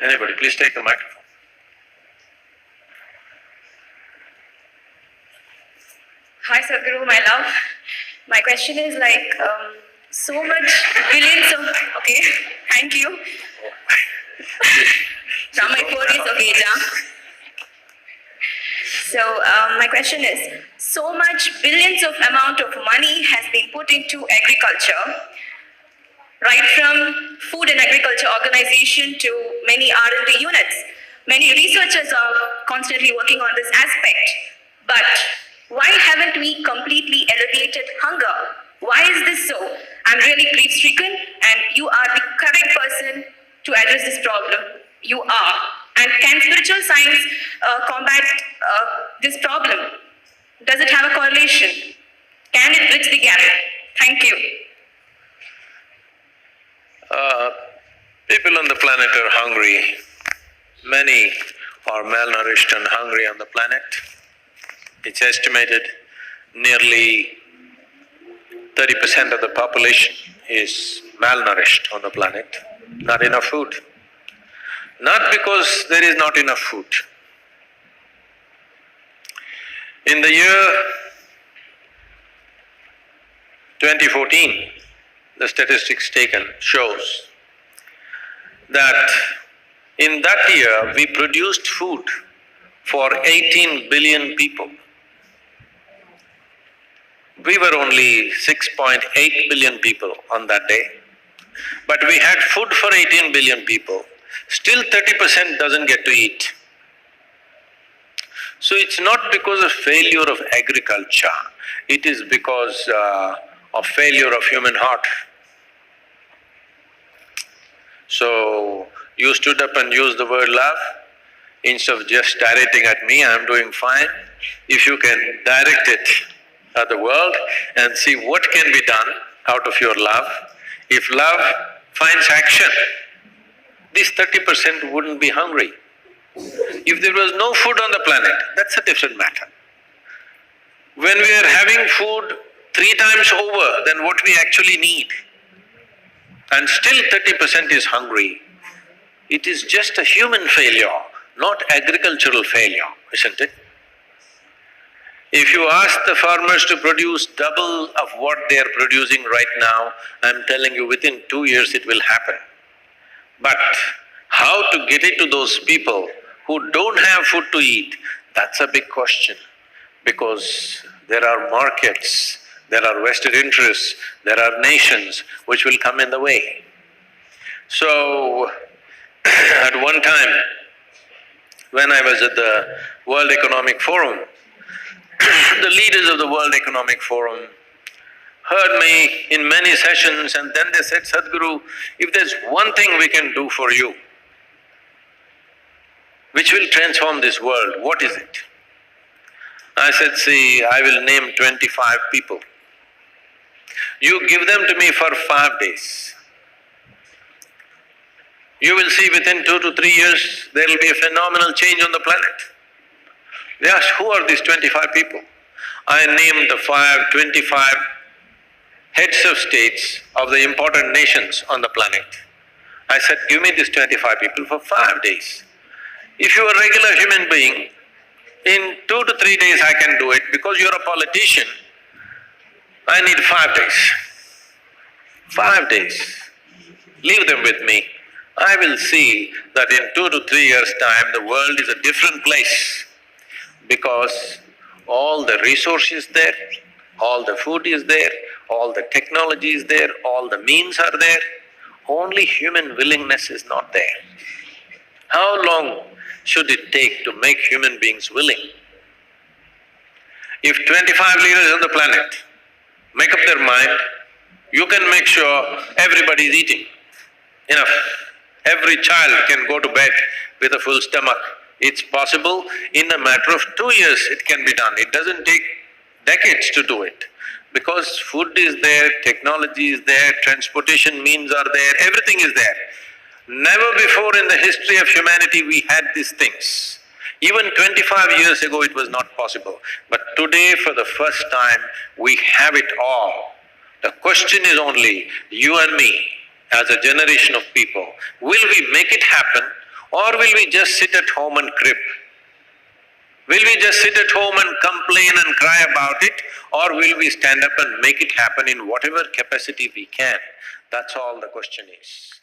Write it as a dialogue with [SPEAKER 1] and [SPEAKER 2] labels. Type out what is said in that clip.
[SPEAKER 1] Anybody, please take the microphone.
[SPEAKER 2] Hi Sadhguru, my love. My question is so much billions of… Okay, thank you. Now my phone is okay, Jam. So my question is, so much billions of amount of money has been put into agriculture, right from Food and Agriculture Organization to many R&D units. Many researchers are constantly working on this aspect. But why haven't we completely alleviated hunger? Why is this so? I'm really grief-stricken, and you are the correct person to address this problem. You are. And can spiritual science combat this problem? Does it have a correlation? Can it bridge the gap? Thank you.
[SPEAKER 1] People on the planet are hungry. Many are malnourished and hungry on the planet. It's estimated nearly 30% of the population is malnourished on the planet, not enough food. Not because there is not enough food. In the year 2014, the statistics taken shows that in that year we produced food for 18 billion people. We were only 6.8 billion people on that day, but we had food for 18 billion people. Still 30% doesn't get to eat. So it's not because of failure of agriculture, it is because of failure of human heart. So, you stood up and used the word love. Instead of just directing at me, I'm doing fine. If you can direct it at the world and see what can be done out of your love, if love finds action, this 30% wouldn't be hungry. If there was no food on the planet, that's a different matter. When we are having food 3 times over than what we actually need, and still 30% is hungry, it is just a human failure, not agricultural failure, isn't it? If you ask the farmers to produce double of what they are producing right now, I'm telling you within 2 years it will happen. But how to get it to those people who don't have food to eat, that's a big question. Because there are markets, there are vested interests, there are nations which will come in the way. So, at one time, when I was at the World Economic Forum, the leaders of the World Economic Forum heard me in many sessions, and then they said, Sadhguru, if there's one thing we can do for you, which will transform this world, what is it? I said, see, I will name 25 people. You give them to me for 5 days. You will see within 2 to 3 years, there will be a phenomenal change on the planet. They asked, who are these 25 people? I named the 25 heads of states of the important nations on the planet. I said, give me these 25 people for 5 days. If you are a regular human being, in 2 to 3 days I can do it. Because you're a politician, I need 5 days. 5 days. Leave them with me. I will see that in 2 to 3 years' time, the world is a different place. Because all the resources there, all the food is there, all the technology is there, all the means are there, only human willingness is not there. How long should it take to make human beings willing? If 25 leaders on the planet make up their mind, you can make sure everybody is eating enough. Every child can go to bed with a full stomach. It's possible, in a matter of 2 years it can be done. It doesn't take decades to do it. Because food is there, technology is there, transportation means are there, everything is there. Never before in the history of humanity we had these things. Even 25 years ago it was not possible. But today for the first time we have it all. The question is only, you and me, as a generation of people, will we make it happen Or will we just sit at home and crib? Will we just sit at home and complain and cry about it, or will we stand up and make it happen in whatever capacity we can? That's all the question is.